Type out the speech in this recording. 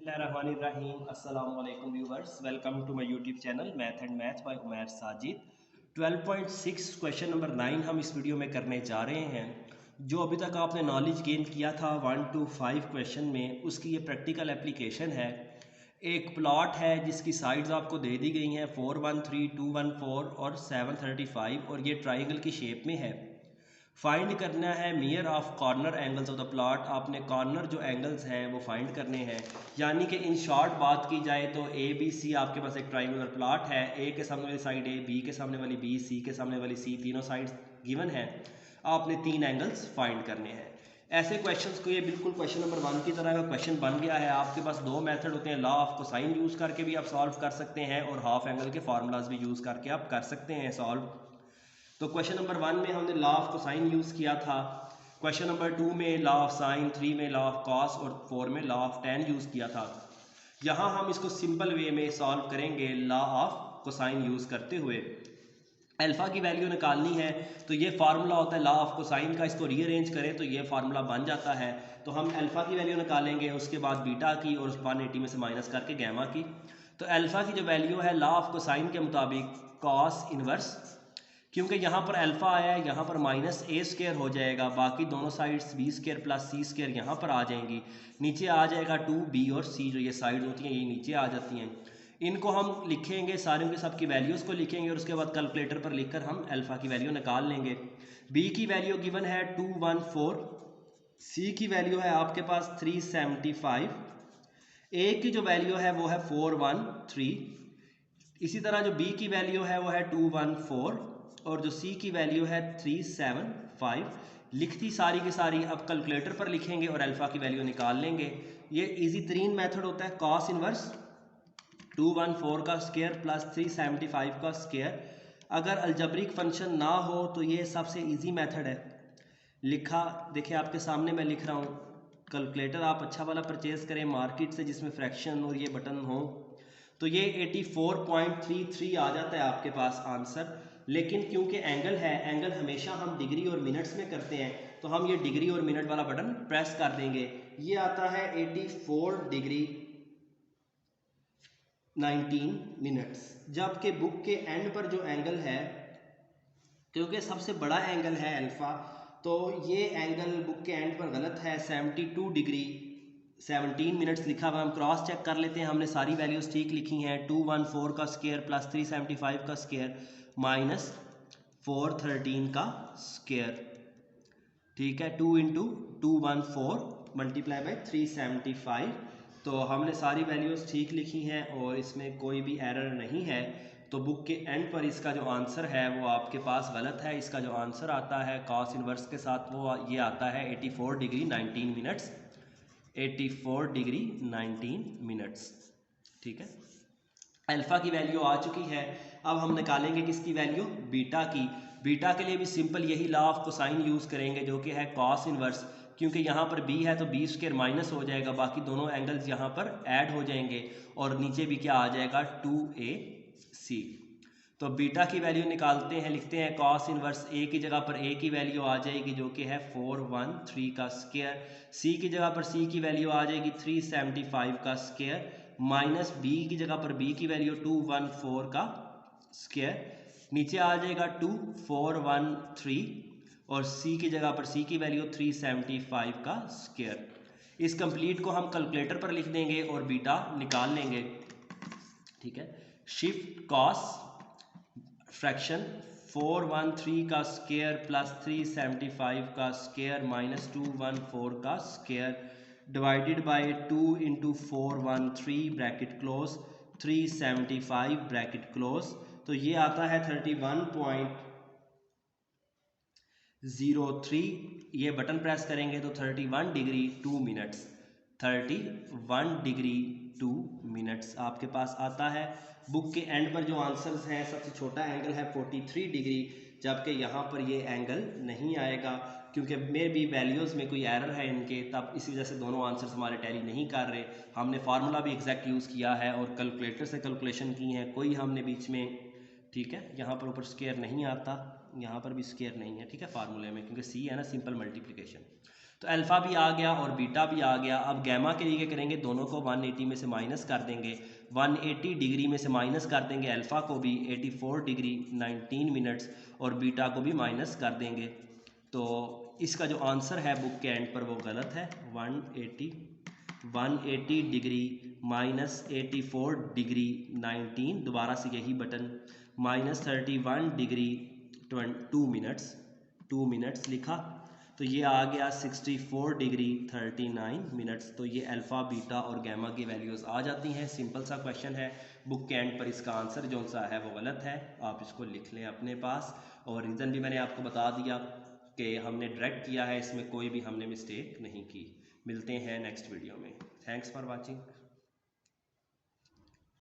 बिस्मिल्लाहिर्रहमानिर्रहीम। अस्सलाम वालेकुम viewers, welcome to my YouTube channel math and math by Umair Sajid. 12.6 question number 9 हम इस वीडियो में करने जा रहे हैं। जो अभी तक आपने नॉलेज गेन किया था 1 to 5 क्वेश्चन में, उसकी ये प्रैक्टिकल एप्लीकेशन है। एक प्लॉट है जिसकी साइड्स आपको दे दी गई हैं 4, 1, 3, 2, 1, 4 और 7, 35 और ये ट्राइंगल की शेप में है। फाइंड करना है मियर of corner angles of the plot. आपने कॉर्नर जो एंगल्स हैं वो फाइंड करने हैं। यानी कि इन शॉर्ट बात की जाए तो ए बी सी आपके पास एक ट्राइंगुलर प्लॉट है। ए के सामने वाली साइड ए, बी के सामने वाली बी, सी के सामने वाली सी, तीनों साइड्स गिवन है। आपने तीन एंगल्स फाइंड करने हैं। ऐसे क्वेश्चंस को ये बिल्कुल क्वेश्चन नंबर 1 की तरह का क्वेश्चन बन गया है। आपके पास दो मेथड होते हैं, लॉ ऑफ कोसाइन यूज़ करके भी आप सॉल्व कर सकते हैं और हाफ एंगल के फार्मूलाज भी यूज़ करके आप कर सकते हैं सॉल्व। तो क्वेश्चन नंबर 1 में हमने लॉ ऑफ कोसाइन यूज़ किया था, क्वेश्चन नंबर 2 में लॉ ऑफ साइन, 3 में लॉ ऑफ कॉस और 4 में लॉ ऑफ टेन यूज़ किया था। यहाँ हम इसको सिंपल वे में सॉल्व करेंगे लॉ ऑफ कोसाइन यूज़ करते हुए। अल्फ़ा की वैल्यू निकालनी है तो ये फार्मूला होता है लॉ ऑफ कोसाइन का, इसको रीअरेंज करें तो ये फार्मूला बन जाता है। तो हम अल्फ़ा की वैल्यू निकालेंगे, उसके बाद बीटा की और उस 180 में से माइनस करके गैमा की। तो अल्फ़ा की जो वैल्यू है लॉ ऑफ कोसाइन के मुताबिक कॉस इनवर्स, क्योंकि यहाँ पर अल्फ़ा आया है यहाँ पर माइनस ए स्क्वायर हो जाएगा, बाकी दोनों साइड्स बी स्क्वायर प्लस सी स्क्वायर यहाँ पर आ जाएंगी। नीचे आ जाएगा 2b और c, जो ये साइड्स होती हैं ये नीचे आ जाती हैं। इनको हम लिखेंगे, सारे के सब की वैल्यूज़ को लिखेंगे और उसके बाद कैलकुलेटर पर लिखकर हम अल्फ़ा की वैल्यू निकाल लेंगे। b की वैल्यू गिवन है 214, c की वैल्यू है आपके पास 375, a की जो वैल्यू है वो है 413, इसी तरह जो b की वैल्यू है वो है 214 और जो c की वैल्यू है 375। लिखती सारी की सारी अब कैलकुलेटर पर लिखेंगे और अल्फ़ा की वैल्यू निकाल लेंगे। ये इजी तरीन मेथड होता है कॉस इनवर्स 214 का स्क्वायर प्लस 375 का स्क्वायर। अगर अलजबरिक फंक्शन ना हो तो ये सबसे इजी मेथड है। लिखा देखिए आपके सामने मैं लिख रहा हूँ। कैलकुलेटर आप अच्छा वाला परचेज करें मार्केट से जिसमें फ्रैक्शन और ये बटन हो, तो ये 84.33 आ जाता है आपके पास आंसर। लेकिन क्योंकि एंगल है, एंगल हमेशा हम डिग्री और मिनट्स में करते हैं, तो हम ये डिग्री और मिनट वाला बटन प्रेस कर देंगे। ये आता है 84 डिग्री 19 मिनट्स। जबकि बुक के एंड पर जो एंगल है, क्योंकि सबसे बड़ा एंगल है अल्फ़ा, तो ये एंगल बुक के एंड पर गलत है। 72 डिग्री 17 मिनट्स लिखा हुआ, हम क्रॉस चेक कर लेते हैं। हमने सारी वैल्यूज़ ठीक लिखी हैं। 214 का स्क्वायर प्लस 375 का स्क्वायर माइनस 413 का स्क्वायर, ठीक है। 2 इंटू 214 मल्टीप्लाई बाई 375। तो हमने सारी वैल्यूज़ ठीक लिखी हैं और इसमें कोई भी एरर नहीं है। तो बुक के एंड पर इसका जो आंसर है वो आपके पास गलत है। इसका जो आंसर आता है कॉस इनवर्स के साथ वो ये आता है 84 डिग्री 19 मिनट्स, 84 डिग्री 19 मिनट्स, ठीक है। अल्फ़ा की वैल्यू आ चुकी है। अब हम निकालेंगे किसकी वैल्यू, बीटा की। बीटा के लिए भी सिंपल यही लॉ ऑफ कोसाइन यूज़ करेंगे जो कि है कॉस इनवर्स। क्योंकि यहाँ पर b है तो b स्क्वायर माइनस हो जाएगा, बाकी दोनों एंगल्स यहाँ पर ऐड हो जाएंगे और नीचे भी क्या आ जाएगा 2ac। तो बीटा की वैल्यू निकालते हैं, लिखते हैं कॉस इनवर्स। a की जगह पर a की वैल्यू आ जाएगी जो कि है 413 का स्क्वायर, c की जगह पर c की वैल्यू आ जाएगी 375 का स्क्वायर, माइनस b की जगह पर b की वैल्यू 214 का स्क्वायर, नीचे आ जाएगा 2413 और c की जगह पर c की वैल्यू 375 का स्क्वायर। इस कंप्लीट को हम कैलकुलेटर पर लिख देंगे और बीटा निकाल लेंगे, ठीक है। शिफ्ट कॉस फ्रैक्शन 413 का स्क्वायर प्लस 375 का स्क्वायर माइनस 214 का square divided by 2 into 413 bracket close 375 bracket close. तो ये आता है 31.03। ये बटन प्रेस करेंगे तो 31 डिग्री 2 मिनट्स, 31 डिग्री 2 मिनट्स आपके पास आता है। बुक के एंड पर जो आंसर्स हैं सबसे छोटा एंगल है 43 डिग्री, जबकि यहाँ पर ये एंगल नहीं आएगा क्योंकि मे भी वैल्यूज़ में कोई एरर है इनके, तब इसी वजह से दोनों आंसर्स हमारे टैली नहीं कर रहे। हमने फार्मूला भी एग्जैक्ट यूज़ किया है और कैलकुलेटर से कैलकुलेशन की है, कोई हमने बीच में, ठीक है। यहाँ पर ऊपर स्क्वायर नहीं आता, यहाँ पर भी स्क्वायर नहीं है, ठीक है, फार्मूले में, क्योंकि सी है ना सिंपल मल्टीप्लिकेशन। तो अल्फ़ा भी आ गया और बीटा भी आ गया। अब गैमा के लिए क्या करेंगे, दोनों को 180 में से माइनस कर देंगे, 180 डिग्री में से माइनस कर देंगे अल्फ़ा को भी 84 डिग्री 19 मिनट्स और बीटा को भी माइनस कर देंगे। तो इसका जो आंसर है बुक के एंड पर वो गलत है। 180 डिग्री माइनस 84 डिग्री 19, दोबारा से यही बटन, माइनस 31 डिग्री 2 मिनट्स लिखा, तो ये आ गया 64 डिग्री 39 मिनट्स। तो ये अल्फ़ा बीटा और गैमा की वैल्यूज़ आ जाती हैं। सिंपल सा क्वेश्चन है, बुक के एंड पर इसका आंसर जो सा है वो गलत है, आप इसको लिख लें अपने पास। और रीज़न भी मैंने आपको बता दिया कि हमने डायरेक्ट किया है, इसमें कोई भी हमने मिस्टेक नहीं की। मिलते हैं नेक्स्ट वीडियो में। Thanks for watching.